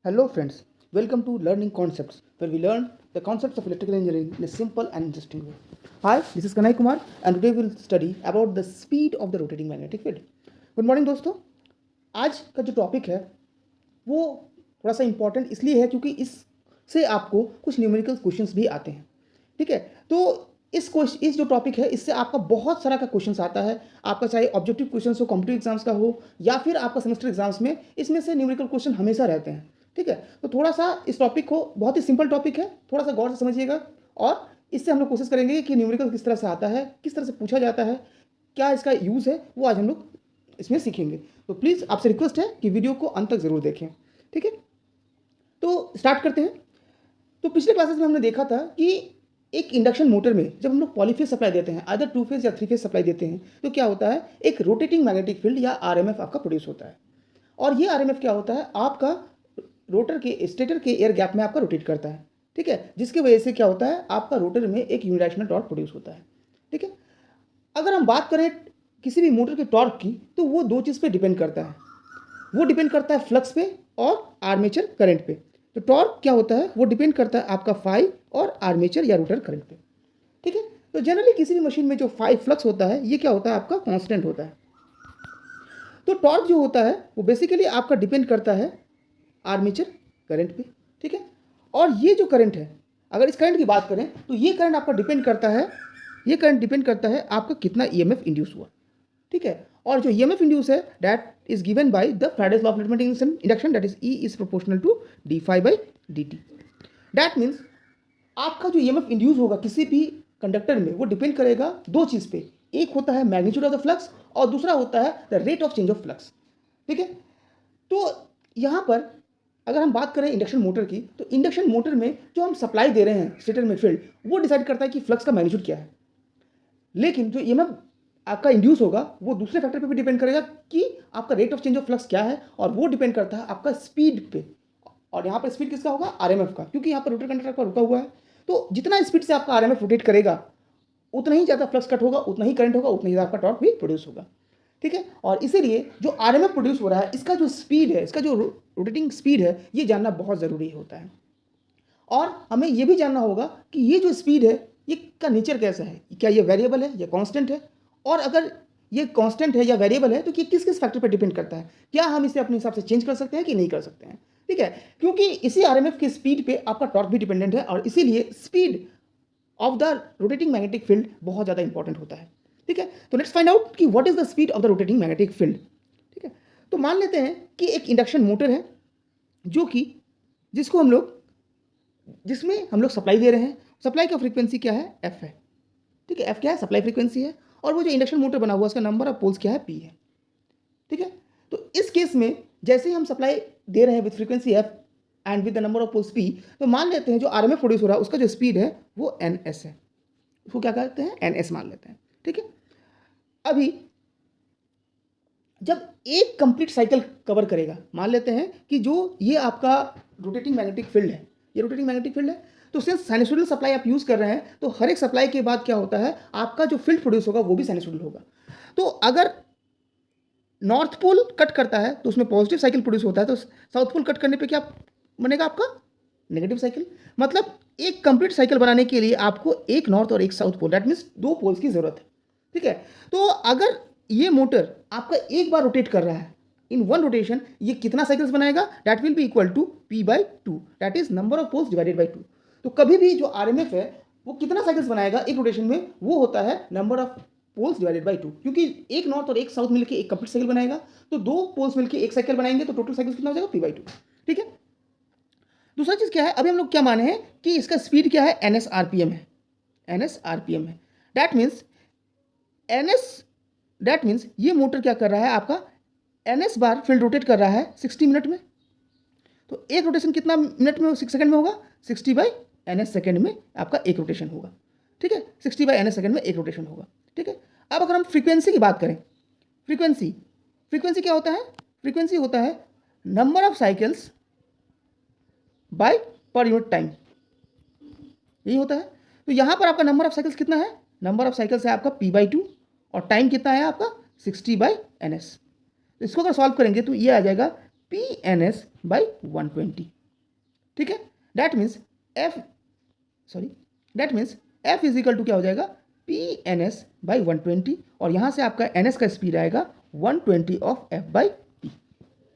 Hello friends, welcome to Learning Concepts, where we learn the concepts of electrical engineering in a simple and interesting way. Hi, this is Kanai Kumar and today we'll study about the speed of the rotating magnetic field. Good morning दोस्तों, आज का जो topic है वो थोड़ा सा important इसलिए है क्योंकि इससे आपको कुछ न्यूमेरिकल क्वेश्चंस भी आते हैं। ठीक है, तो इस जो टॉपिक है इससे आपका बहुत सारा का क्वेश्चंस आता है। आपका चाहे ऑब्जेक्टिव क्वेश्चन हो, कॉम्पिटिटिव एग्जाम्स का हो या फिर आपका सेमेस्टर एग्जाम्स में, इसमें से न्यूमेरिकल क्वेश्चन हमेशा रहते हैं। ठीक है, तो थोड़ा सा इस टॉपिक को, बहुत ही सिंपल टॉपिक है, थोड़ा सा गौर से समझिएगा और इससे हम लोग कोशिश करेंगे कि न्यूमेरिकल किस तरह से आता है, किस तरह से पूछा जाता है, क्या इसका यूज़ है, वो आज हम लोग इसमें सीखेंगे। तो प्लीज़ आपसे रिक्वेस्ट है कि वीडियो को अंत तक ज़रूर देखें। ठीक है, तो स्टार्ट करते हैं। तो पिछले क्लासेस में हमने देखा था कि एक इंडक्शन मोटर में जब हम लोग पॉलीफेज सप्लाई देते हैं, आइदर 2 फेज या 3 फेज सप्लाई देते हैं, तो क्या होता है, एक रोटेटिंग मैग्नेटिक फील्ड या आरएमएफ आपका प्रोड्यूस होता है। और ये आरएमएफ क्या होता है, आपका रोटर के स्टेटर के एयर गैप में आपका रोटेट करता है। ठीक है, जिसकी वजह से क्या होता है, आपका रोटर में एक यूनिडायरेक्शनल टॉर्क प्रोड्यूस होता है। ठीक है, अगर हम बात करें किसी भी मोटर के टॉर्क की, तो वो दो चीज़ पे डिपेंड करता है। वो डिपेंड करता है फ्लक्स पे और आर्मेचर करंट पे। तो टॉर्क क्या होता है, वो डिपेंड करता है आपका फाई और आर्मेचर या रोटर करंट पे। ठीक है, तो जनरली किसी भी मशीन में जो फाई फ्लक्स होता है, ये क्या होता है, आपका कांस्टेंट होता है। तो टॉर्क जो होता है वो बेसिकली आपका डिपेंड करता है आर्मेचर करंट पे। ठीक है, और ये जो करंट है, अगर इस करंट की बात करें तो ये करंट आपका डिपेंड करता है, ये करंट डिपेंड करता है आपका कितना ईएमएफ इंड्यूस हुआ। ठीक है, और जो ईएमएफ इंड्यूस है that is given by the Faraday's law of magnetic induction, that is E is proportional to d phi by d t. That means आपका जो ईएमएफ इंड्यूस होगा किसी भी कंडक्टर में, वो डिपेंड करेगा दो चीज़ पे। एक होता है मैग्नीट्यूड ऑफ द फ्लक्स और दूसरा होता है the rate of change of flux. ठीक है, तो यहाँ पर अगर हम बात करें इंडक्शन मोटर की, तो इंडक्शन मोटर में जो हम सप्लाई दे रहे हैं स्टेटर में फील्ड, वो डिसाइड करता है कि फ्लक्स का मैग्नीट्यूड क्या है। लेकिन जो ईएमएफ आपका इंड्यूस होगा वो दूसरे फैक्टर पे भी डिपेंड करेगा कि आपका rate of change of flux क्या है, और वो डिपेंड करता है आपका स्पीड पे। और यहाँ पर स्पीड किसका होगा, आरएमएफ का, क्योंकि यहाँ पर रोटर कंडक्टर का रुका हुआ है। तो जितना स्पीड से आपका आरएमएफ रोटेट करेगा उतना ही ज़्यादा फ्लक्स कट होगा, उतना ही करंट होगा, उतना ही ज़्यादा आपका टॉर्क भी प्रोड्यूस होगा। ठीक है, और इसीलिए जो आरएमएफ प्रोड्यूस हो रहा है, इसका जो स्पीड है, इसका जो रोटेटिंग स्पीड है, ये जानना बहुत ज़रूरी होता है। और हमें ये भी जानना होगा कि ये जो स्पीड है, ये का नेचर कैसा है, क्या ये वेरिएबल है या कांस्टेंट है, और अगर ये कांस्टेंट है या वेरिएबल है तो ये किस किस फैक्टर पर डिपेंड करता है, क्या हम इसे अपने हिसाब से चेंज कर सकते हैं कि नहीं कर सकते हैं। ठीक है, क्योंकि इसी आरएमएफ की स्पीड पे आपका टॉर्क भी डिपेंडेंट है, और इसीलिए speed of the rotating magnetic field बहुत ज़्यादा इंपॉर्टेंट होता है। ठीक है, तो लेट्स फाइंड आउट कि what is the speed of the rotating magnetic field. ठीक है, तो मान लेते हैं कि एक इंडक्शन मोटर है जो कि जिसमें हम लोग सप्लाई दे रहे हैं। सप्लाई का फ्रीक्वेंसी क्या है, एफ है। ठीक है, एफ क्या है, सप्लाई फ्रीक्वेंसी है, और वो जो इंडक्शन मोटर बना हुआ उसका नंबर ऑफ पोल्स क्या है, पी है। ठीक है, तो इस केस में जैसे ही हम सप्लाई दे रहे हैं with frequency F and with the number of poles P, तो मान लेते हैं जो आरएमएफ प्रोड्यूस हो रहा है उसका जो स्पीड है वो एन एस है। उसको क्या कहते हैं, एन एस मान लेते हैं। ठीक है, अभी जब एक कंप्लीट साइकिल कवर करेगा, मान लेते हैं कि जो ये आपका रोटेटिंग मैग्नेटिक फील्ड है, ये रोटेटिंग मैग्नेटिक फील्ड है, तो सिंस साइनसोइडल सप्लाई आप यूज़ कर रहे हैं, तो हर एक सप्लाई के बाद क्या होता है, आपका जो फील्ड प्रोड्यूस होगा वो भी साइनसोइडल होगा। तो अगर नॉर्थ पोल कट करता है तो उसमें पॉजिटिव साइकिल प्रोड्यूस होता है, तो साउथ पोल कट करने पे क्या बनेगा, आपका नेगेटिव साइकिल। मतलब एक कंप्लीट साइकिल बनाने के लिए आपको एक नॉर्थ और एक साउथ पोल, दैट मीन्स दो पोल्स की जरूरत है। ठीक है, तो अगर ये मोटर आपका एक बार रोटेट कर रहा है, इन वन रोटेशन ये कितना साइकिल्स बनाएगा, that will be equal to P by two, that is number of poles divided by two. तो कभी भी जो आरएमएफ है वो कितना साइकिल्स बनाएगा एक रोटेशन में, वो होता है number of poles divided by two, क्योंकि एक नॉर्थ और एक साउथ मिलकर एक कंप्लीट साइकिल बनाएगा, तो दो पोल्स मिलकर एक साइकिल बनाएंगे, तो टोटल साइकिल कितना हो जाएगा, पी बाई टू। ठीक है, दूसरा चीज़ क्या है, अभी हम लोग क्या माने हैं कि इसका स्पीड क्या है, एनएस आरपीएम है, एनएस आरपीएम है। दैट मीन्स ये मोटर क्या कर रहा है, आपका एनएस बार फील्ड रोटेट कर रहा है 60 मिनट में। तो एक रोटेशन कितना मिनट में, 6 सेकंड में होगा, 60 बाई एनएस सेकंड में आपका एक रोटेशन होगा। ठीक है, 60 बाई एनएस सेकंड में एक रोटेशन होगा। ठीक है, अब अगर हम फ्रीक्वेंसी की बात करें, फ्रीक्वेंसी क्या होता है, फ्रीक्वेंसी होता है number of cycles by per unit time, यही होता है। तो यहाँ पर आपका नंबर ऑफ साइकिल्स कितना है, नंबर ऑफ साइकिल्स है आपका पी बाई टू, और टाइम कितना है आपका 60 बाई एन एस। तो इसको अगर सॉल्व करेंगे तो ये आ जाएगा पी एन एस बाई 120। ठीक है, that means F is equal to क्या हो जाएगा, पी एन एस बाई 120, और यहाँ से आपका एन एस का स्पीड आएगा 120 of F by P.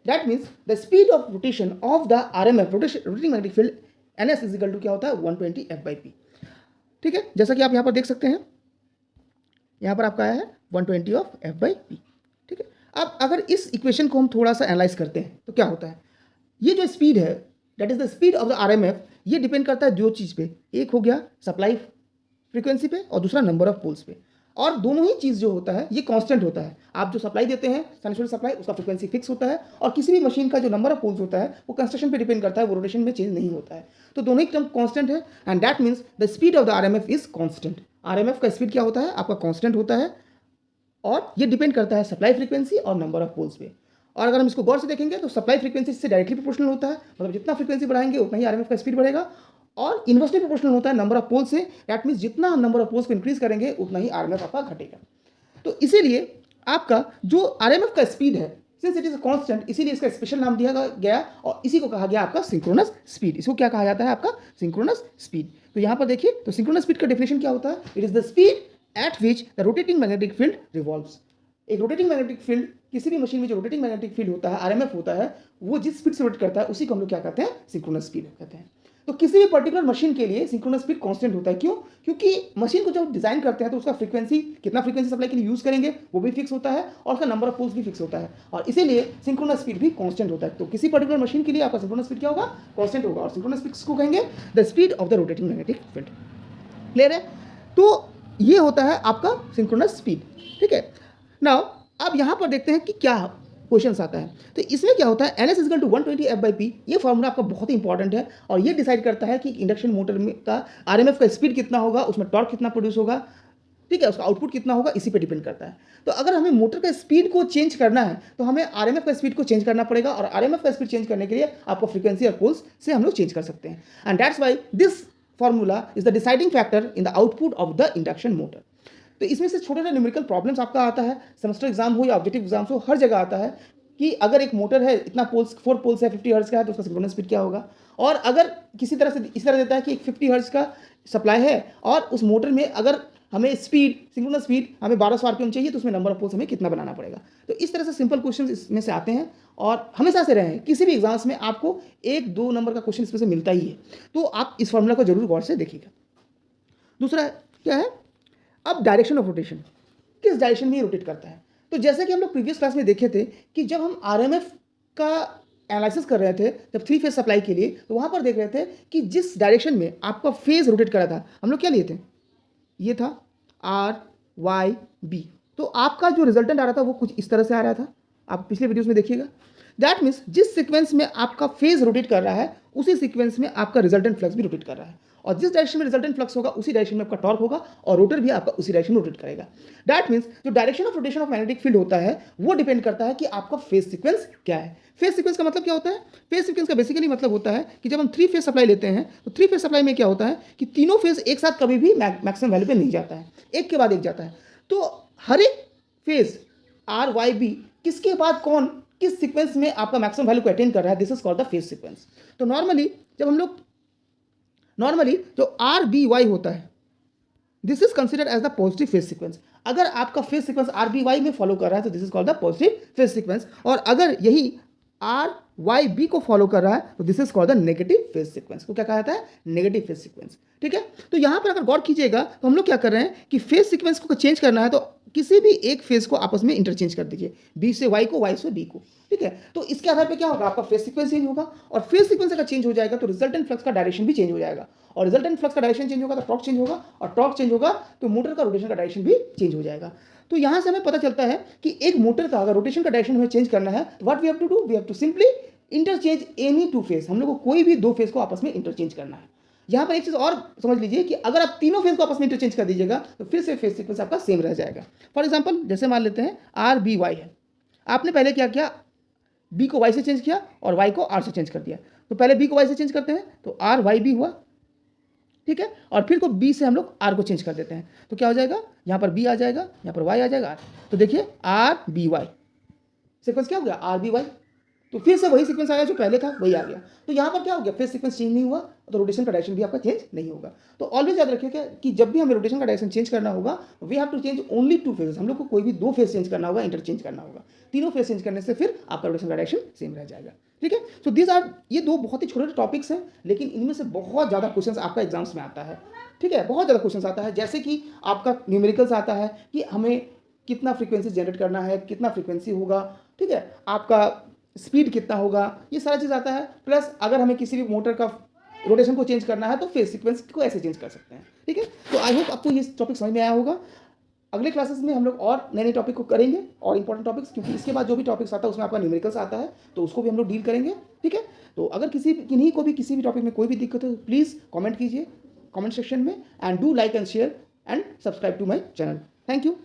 That means the speed of rotation of the R M F rotating magnetic field N S is equal to क्या होता है 120 एफ बाई पी. ठीक है, जैसा कि आप यहाँ पर देख सकते हैं, यहाँ पर आपका आया है 120 ऑफ एफ बाई पी. ठीक है, अब अगर इस इक्वेशन को हम थोड़ा सा एनालाइज करते हैं तो क्या होता है, ये जो स्पीड है that is the speed of the R M F, ये डिपेंड करता है दो चीज़ पे, एक हो गया सप्लाई फ्रीक्वेंसी पे और दूसरा नंबर ऑफ पोल्स पे. और दोनों ही चीज़ जो होता है ये कांस्टेंट होता है. आप जो सप्लाई देते हैं साइनसॉइडल सप्लाई, उसका फ्रीक्वेंसी फिक्स होता है, और किसी भी मशीन का जो नंबर ऑफ पोल्स होता है वो कंस्ट्रक्शन पे डिपेंड करता है, वो रोटेशन में चेंज नहीं होता है. तो दोनों ही टर्म कांस्टेंट है, and that means the speed of the RMF is constant. RMF का स्पीड क्या होता है आपका कांस्टेंट होता है, और ये डिपेंड करता है सप्लाई फ्रीक्वेंसी और नंबर ऑफ पोल्स पे. और अगर हम इसको गौर से देखेंगे तो सप्लाई फ्रीक्वेंसी से डायरेक्टली प्रोपोर्शनल होता है, मतलब जितना फ्रीक्वेंसी बढ़ाएंगे उतना ही आरएमएफ का स्पीड बढ़ेगा, और इन्वर्सली प्रोपोर्शनल होता है नंबर ऑफ पोल्स से. दैट मीन्स जितना हम नंबर ऑफ पोल्स को इंक्रीज करेंगे उतना ही आरएमएफ आपका घटेगा. तो इसीलिए आपका जो आरएमएफ का स्पीड है, सिंस इट इज कांस्टेंट, इसीलिए इसका स्पेशल नाम दिया गया, और इसी को कहा गया आपका सिंक्रोनस स्पीड. इसको क्या कहा जाता है आपका सिंक्रोनस स्पीड. तो यहाँ पर देखिए, तो सिंक्रोनस स्पीड का डेफिनेशन क्या होता है, it is the speed at which the rotating magnetic field revolves. एक रोटेटिंग मैग्नेटिक फील्ड, किसी भी मशीन में जो रोटेटिंग मैग्नेटिक फील्ड होता है आरएमएफ होता है, वो जिस स्पीड से रोटेट करता है उसी को हम लोग क्या कहते हैं, सिंक्रोनस स्पीड कहते हैं. तो किसी भी पर्टिकुलर मशीन के लिए सिंक्रोनस स्पीड कांस्टेंट होता है. क्यों? क्योंकि मशीन को जब डिजाइन करते हैं तो उसका फ्रीक्वेंसी, कितना फ्रीक्वेंसी सप्लाई के लिए यूज करेंगे वो भी फिक्स होता है, और उसका नंबर ऑफ पोल्स भी फिक्स होता है, और इसीलिए सिंक्रोनस स्पीड भी कांस्टेंट होता है. तो किसी पर्टिकुलर मशीन के लिए आपका सिंक्रोनस स्पीड क्या होगा, कांस्टेंट होगा, और सिंक्रोनस स्पीड को कहेंगे the speed of the rotating magnetic field. Clear है? तो ये होता है आपका सिंक्रोनस स्पीड. ठीक है, नाउ अब यहाँ पर देखते हैं कि क्या क्वेश्चन आता है. तो इसमें क्या होता है, N S is equal to 120 F by P, ये फॉर्मूला आपका बहुत ही इंपॉर्टेंट है, और ये डिसाइड करता है कि इंडक्शन मोटर में का आरएमएफ का स्पीड कितना होगा, उसमें टॉर्क कितना प्रोड्यूस होगा. ठीक है, उसका आउटपुट कितना होगा, इसी पे डिपेंड करता है. तो अगर हमें मोटर का स्पीड को चेंज करना है तो हमें आरएमएफ का स्पीड को चेंज करना पड़ेगा, और आरएमएफ का स्पीड चेंज करने के लिए आपको फ्रीक्वेंसी और पोल्स से हम लोग चेंज कर सकते हैं. And that's why this formula is the deciding factor in the output of the induction motor. तो इसमें से छोटे छोटे न्यूमेरिकल प्रॉब्लम्स आपका आता है, सेमेस्टर एग्जाम हो या ऑब्जेक्टिव एग्जाम्स हो, हर जगह आता है कि अगर एक मोटर है, इतना पोल्स 4 पोल्स है, 50 हर्ट्ज का है, तो उसका सिंक्रोनस स्पीड क्या होगा. और अगर किसी तरह से इस तरह देता है कि एक 50 हर्ट्ज का सप्लाई है, और उस मोटर में अगर हमें स्पीड, सिंक्रोनस स्पीड हमें 1200 आरपीएम चाहिए, तो उसमें नंबर ऑफ पोल्स हमें कितना बनाना पड़ेगा. तो इस तरह से सिंपल क्वेश्चन इसमें से आते हैं, और हमेशा से रहे हैं, किसी भी एग्जाम्स में आपको 1-2 नंबर का क्वेश्चन इसमें से मिलता ही है. तो आप इस फॉर्मूला को जरूर गौर से देखिएगा. दूसरा क्या है, अब डायरेक्शन ऑफ रोटेशन, किस डायरेक्शन में रोटेट करता है. तो जैसे कि हम लोग प्रीवियस क्लास में देखे थे कि जब हम आरएमएफ का एनालिसिस कर रहे थे, जब 3 फेज सप्लाई के लिए, तो वहाँ पर देख रहे थे कि जिस डायरेक्शन में आपका फेज रोटेट कर रहा था, हम लोग क्या लिए थे, ये था आर वाई बी. तो आपका जो रिजल्टेंट आ रहा था वो कुछ इस तरह से आ रहा था, आप पिछले वीडियोस में देखिएगा. दैट मीन्स जिस सीक्वेंस में आपका फेज रोटेट कर रहा है उसी सीक्वेंस में आपका रिजल्टेंट फ्लक्स भी रोटेट कर रहा है, और जिस डायरेक्शन में रिजल्टेंट फ्लक्स होगा उसी डायरेक्शन में आपका टॉर्क होगा, और रोटर भी आपका उसी डायरेक्शन में रोटेट करेगा. दैट मीन्स जो direction of rotation of magnetic field होता है वो डिपेंड करता है कि आपका फेज सीक्वेंस क्या है. फेज सीक्वेंस का मतलब क्या होता है, फेज सीक्वेंस का बेसिकली मतलब होता है कि जब हम 3 फेज सप्लाई लेते हैं तो 3 फेज सप्लाई में क्या होता है कि तीनों फेज एक साथ कभी भी मैक्सिमम वैल्यू पे नहीं जाता है, एक के बाद एक जाता है. तो हर एक फेज आर वाई बी किसके बाद कौन किस सीक्वेंस में आपका मैक्सिमम वैल्यू को अटेन कर रहा है, this is called the phase sequence. तो नॉर्मली जब हम लोग जो आर बी वाई होता है, this is considered as the positive phase sequence. अगर आपका phase sequence R B Y में फॉलो कर रहा है तो this is called the positive phase sequence, और अगर यही आर वाई बी को फॉलो कर रहा है तो this is called the negative phase sequence. को क्या कहा जाता है, नेगेटिव फेज सीक्वेंस. ठीक है, तो यहां पर अगर गौर कीजिएगा तो हम लोग क्या कर रहे हैं कि फेज सीक्वेंस को चेंज करना है तो किसी भी एक फेज को आपस में इंटरचेंज कर दीजिए, बी से वाई को, वाई से बी को. ठीक है, तो इसके आधार पे क्या होगा, आपका फेज सीक्वेंस चेंज होगा, और फेज सीक्वेंस अगर चेंज हो जाएगा तो रिजल्टेंट फ्लक्स का डायरेक्शन भी चेंज हो जाएगा, और रिजल्टेंट फ्लक्स का डायरेक्शन चेंज होगा तो टॉर्क चेंज होगा, और टॉर्क चेंज होगा तो मोटर का रोटेशन का डायरेक्शन भी चेंज हो जाएगा. तो यहां से हमें पता चलता है कि एक मोटर का अगर रोटेशन का डायरेक्शन हमें चेंज करना है तो what we have to do, we have to simply interchange any 2 phase. हम लोग को कोई भी 2 फेज को आपस में इंटरचेंज करना है. यहाँ पर एक चीज़ और समझ लीजिए कि अगर आप तीनों फेज को आपस में इंटरचेंज कर दीजिएगा तो फिर से फेज सीक्वेंस आपका सेम रह जाएगा. फॉर एग्जांपल जैसे मान लेते हैं आर बी वाई है, आपने पहले क्या किया, बी को वाई से चेंज किया और वाई को आर से चेंज कर दिया. तो पहले बी को वाई से चेंज करते हैं तो आर वाई बी हुआ. ठीक है, और फिर को बी से हम लोग आर को चेंज कर देते हैं तो क्या हो जाएगा, यहाँ पर बी आ जाएगा, यहाँ पर वाई आ जाएगा आर. तो देखिए आर बी वाई सीक्वेंस क्या हो गया, आर बी वाई. तो फिर से वही सीक्वेंस आया जो पहले था वही आ गया। तो यहाँ पर क्या हो गया, फेज सीक्वेंस चेंज नहीं हुआ तो रोटेशन का डायरेक्शन भी आपका चेंज नहीं होगा। तो ऑलवेज याद रखिए क्या कि जब भी हमें रोटेशन का डायरेक्शन चेंज करना होगा we have to change only 2 phases. हम लोग को कोई भी 2 फेज चेंज करना होगा, इंटरचेंज करना होगा। तीनों फेज चेंज करने से फिर आपका रोटेशन का डायरेक्शन सेम रह जाएगा। ठीक है, सो दीज आर, ये 2 बहुत ही छोटे टॉपिक्स हैं, लेकिन इनमें से बहुत ज़्यादा क्वेश्चंस आपका एग्जाम्स में आता है। ठीक है, बहुत ज़्यादा क्वेश्चंस आता है, जैसे कि आपका न्यूमेरिकल्स आता है कि हमें कितना फ्रीक्वेंसी जनरेट करना है, कितना फ्रीक्वेंसी होगा, ठीक है, आपका स्पीड कितना होगा, ये सारा चीज़ आता है। प्लस अगर हमें किसी भी मोटर का रोटेशन को चेंज करना है तो फेज सीक्वेंस को ऐसे चेंज कर सकते हैं। ठीक है, तो आई होप आपको ये टॉपिक समझ में आया होगा। अगले क्लासेस में हम लोग और नए नए टॉपिक को करेंगे और इंपॉर्टेंट टॉपिक्स, क्योंकि इसके बाद जो भी टॉपिक्स आता है उसमें आपका न्यूमेरिकल्स आता है, तो उसको भी हम लोग डील करेंगे। ठीक है, तो अगर किन्हीं को भी किसी भी टॉपिक में कोई भी दिक्कत हो तो प्लीज़ कमेंट कीजिए कमेंट सेक्शन में, and do like and share and subscribe to my channel. Thank you.